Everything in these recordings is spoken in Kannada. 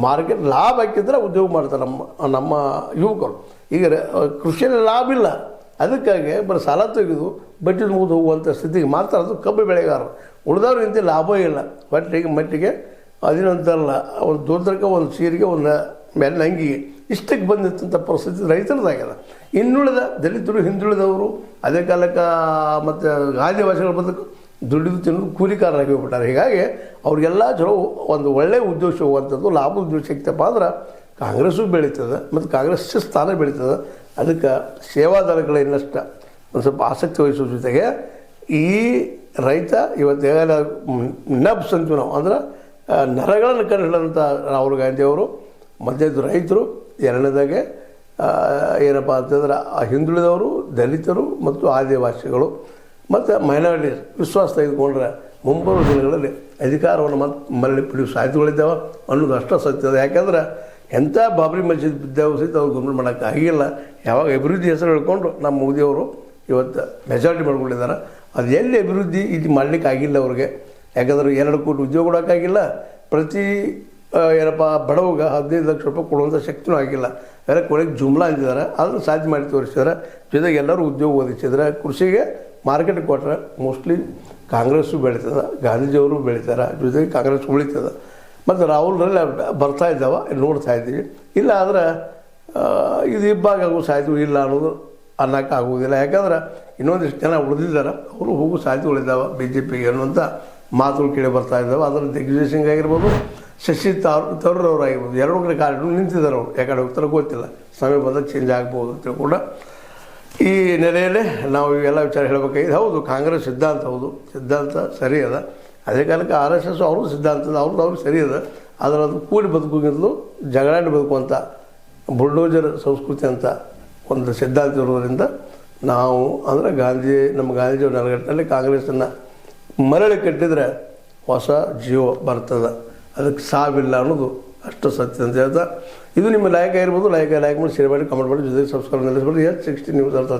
ಮಾರ್ಕೆಟ್ ಲಾಭ ಹಾಕಿದ್ರೆ ಉದ್ಯೋಗ ಮಾಡ್ತಾರೆ ನಮ್ಮ ಯುವಕರು. ಈಗ ಕೃಷಿಯಲ್ಲಿ ಲಾಭ ಇಲ್ಲ, ಅದಕ್ಕಾಗಿ ಬರೀ ಸಾಲ ತೆಗೆದು ಬಡ್ಡಿ ಮುಗಿದು ಹೋಗುವಂಥ ಸ್ಥಿತಿಗೆ ಮಾತ್ರ ಅದು ಕಬ್ಬು ಬೆಳೆಗಾರರು. ಉಳಿದವ್ರು ಇಂಥ ಲಾಭ ಇಲ್ಲ. ಮಟ್ಟಿಗೆ ಅದಿನಂತಲ್ಲ, ಒಂದು ದೊಡ್ಡಕ್ಕೆ ಒಂದು ಸೀರೆಗೆ ಒಂದು ಮೇಲೆ ಅಂಗಿಗೆ ಇಷ್ಟಕ್ಕೆ ಬಂದಿತ್ತಂಥ ಪರಿಸ್ಥಿತಿ ರೈತರದಾಗ್ಯದ. ಇನ್ನುಳಿದ ದಲಿತರು, ಹಿಂದುಳಿದವರು, ಅದೇ ಕಾಲಕ್ಕೆ ಮತ್ತು ಆದಿವಾಸಿಗಳ ಬದುಕು ದುಡಿದು ತಿನ್ನೋದು ಕೂಲಿಕಾರರಾಗಿ ಹೋಗ್ಬಿಟ್ಟಾರೆ. ಹೀಗಾಗಿ ಅವ್ರಿಗೆಲ್ಲ ಚಲೋ ಒಂದು ಒಳ್ಳೆಯ ಉದ್ಯೋಗ ಹೋಗುವಂಥದ್ದು, ಲಾಭ ಉದ್ಯೋಗ ಸಿಗ್ತಪ್ಪ ಅಂದ್ರೆ ಕಾಂಗ್ರೆಸ್ಸು ಬೆಳೀತದೆ ಮತ್ತು ಕಾಂಗ್ರೆಸ್ ಸ್ಥಾನ ಬೆಳೀತದೆ. ಅದಕ್ಕೆ ಸೇವಾದಳಗಳ ಇನ್ನಷ್ಟು ಒಂದು ಸ್ವಲ್ಪ ಆಸಕ್ತಿ ವಹಿಸೋ ಜೊತೆಗೆ ಈ ರೈತ ಇವತ್ತು ನಬ್ಸ್ ಅಂತೀವಿ ನಾವು, ಅಂದ್ರೆ ನರಗಳನ್ನು ಕಂಡುಹಿಡಿದಂಥ ರಾಹುಲ್ ಗಾಂಧಿಯವರು. ಮಧ್ಯದ ರೈತರು, ಎರಡನೇದಾಗೆ ಏನಪ್ಪ ಅಂತಂದ್ರೆ ಹಿಂದುಳಿದವರು, ದಲಿತರು ಮತ್ತು ಆದಿವಾಸಿಗಳು ಮತ್ತು ಮೈನಾರಿಟೀಸ್ ವಿಶ್ವಾಸ ತೆಗೆದುಕೊಂಡ್ರೆ ಮುಂಬರುವ ದಿನಗಳಲ್ಲಿ ಅಧಿಕಾರವನ್ನು ಮರಳಿ ಪಡೆಯುವ ಸಾಧ್ಯತೆಗಳಿದ್ದಾವೆ ಅನ್ನೋದು ಅಷ್ಟೇ ಸತ್ಯದ. ಯಾಕಂದ್ರೆ ಎಂಥ ಬಾಬ್ರಿ ಮಸೀದ್ ಬಿದ್ದಾವು ಸಹಿತ ಅವ್ರು ಗಮನ ಮಾಡೋಕ್ಕೆ ಆಗಿಲ್ಲ. ಯಾವಾಗ ಅಭಿವೃದ್ಧಿ ಹೆಸರು ಹೇಳ್ಕೊಂಡು ನಮ್ಮ ಮೋದಿಯವರು ಇವತ್ತು ಮೆಜಾರಿಟಿ ಮಾಡ್ಕೊಂಡಿದ್ದಾರೆ. ಅದು ಎಲ್ಲಿ ಅಭಿವೃದ್ಧಿ ಇದು ಮಾಡಲಿಕ್ಕೆ ಆಗಿಲ್ಲ ಅವ್ರಿಗೆ. ಯಾಕಂದ್ರೆ 2 ಕೋಟಿ ಉದ್ಯೋಗ ಕೊಡೋಕ್ಕಾಗಿಲ್ಲ, ಪ್ರತಿ ಏನಪ್ಪ ಬಡವಗೆ 15 ಲಕ್ಷ ರೂಪಾಯಿ ಕೊಡುವಂಥ ಶಕ್ತಿನೂ ಆಗಿಲ್ಲ. ಬೇರೆ ಕೊನೆಗೆ ಜುಮ್ಲಾ ಅಂತಿದ್ದಾರೆ, ಅದನ್ನು ಸಾಧ್ಯ ಮಾಡಿ ತೋರಿಸಿದ್ದಾರೆ. ಜೊತೆಗೆ ಎಲ್ಲರೂ ಉದ್ಯೋಗ ಒದಗಿಸಿದ್ರೆ, ಕೃಷಿಗೆ ಮಾರ್ಕೆಟ್ ಕೊಟ್ಟರೆ ಮೋಸ್ಟ್ಲಿ ಕಾಂಗ್ರೆಸ್ಸು ಬೆಳೀತದೆ, ಗಾಂಧೀಜಿಯವರು ಬೆಳೀತಾರೆ, ಜೊತೆಗೆ ಕಾಂಗ್ರೆಸ್ ಉಳಿತದೆ. ಮತ್ತು ರಾಹುಲ್ರಲ್ಲಿ ಬರ್ತಾ ಇದ್ದಾವೆ, ನೋಡ್ತಾ ಇದ್ದೀವಿ. ಇಲ್ಲ ಆದರೆ ಇದು ಇಬ್ಬಾಗ ಆಗೋ ಸಾಧ್ಯತೆ ಇಲ್ಲ ಅನ್ನೋದು ಅನ್ನೋಕ್ಕೆ ಆಗುವುದಿಲ್ಲ. ಯಾಕಂದ್ರೆ ಇನ್ನೊಂದಿಷ್ಟು ಜನ ಉಳಿದಿದ್ದಾರೆ, ಅವರು ಹೋಗೋ ಸಾಧ್ಯತೆಗಳಿದ್ದಾವೆ BJPಗೆ ಅನ್ನುವಂಥ ಮಾತುಗಳು ಕೇಳಿ ಬರ್ತಾ ಇದ್ದಾವೆ. ಅದರ ದಿಗ್ವಿಜಯ್ ಸಿಂಗ್ ಆಗಿರ್ಬೋದು, ಶಶಿ ತರೂರ್ ಅವರಾಗಿರ್ಬೋದು, 2 ಕಡೆ ಕಾರಣ ನಿಂತಿದ್ದಾರೆ. ಅವರು ಯಾಕಡೆ ಹೋಗ್ತಾರೆ ಗೊತ್ತಿಲ್ಲ, ಸಮಯ ಬಂದಾಗ ಚೇಂಜ್ ಆಗ್ಬೋದು ಅಂತ ಕೂಡ. ಈ ನೆಲೆಯಲ್ಲಿ ನಾವು ಇವೆಲ್ಲ ವಿಚಾರ ಹೇಳಬೇಕಾಗಿದೆ. ಹೌದು, ಕಾಂಗ್ರೆಸ್ ಸಿದ್ಧಾಂತ, ಹೌದು ಸಿದ್ಧಾಂತ ಸರಿ ಅದ. ಅದೇ ಕಾಲಕ್ಕೆ RSS ಅವರು ಸಿದ್ಧಾಂತದ ಅವ್ರಿಗೆ ಸರಿ ಅದ. ಆದರೆ ಅದು ಕೂಡಿ ಬದುಕೋಗಿಂತಲೂ ಜಗಳಾಡಿ ಬದುಕುವಂಥ ಬುಲ್ಡೋಜರ್ ಸಂಸ್ಕೃತಿ ಅಂತ ಒಂದು ಸಿದ್ಧಾಂತ ಇರೋದರಿಂದ ನಾವು ಅಂದರೆ ನಮ್ಮ ಗಾಂಧೀಜಿಯವ್ರ ನೆಲಗಟ್ಟಿನಲ್ಲಿ ಕಾಂಗ್ರೆಸ್ಸನ್ನು ಮರಳಿ ಕಟ್ಟಿದರೆ ಹೊಸ ಜೀವ ಬರ್ತದೆ, ಅದಕ್ಕೆ ಸಾವಿಲ್ಲ ಅನ್ನೋದು ಅಷ್ಟು ಸತ್ಯ ಅಂತ ಹೇಳ್ತಾ, ಇದು ನಿಮ್ಮ ಲೈಕ್ ಆಗಿರ್ಬೋದು. ಲೈಕ್ ಮಾಡಿ, ಶೇರ್ ಮಾಡಿ, ಕಮೆಂಟ್ ಮಾಡಿ, ಜೊತೆಗೆ ಸಬ್ಸ್ಕ್ರೈಬ್ ನಿಲ್ಲಿಸ್ಬೋದು. H60 ನ್ಯೂಸ್ ಅರ್ಥ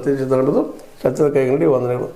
ಸತ್ಯದ ಕೈಗಂಡಿ ವಂದನೆಗಳು.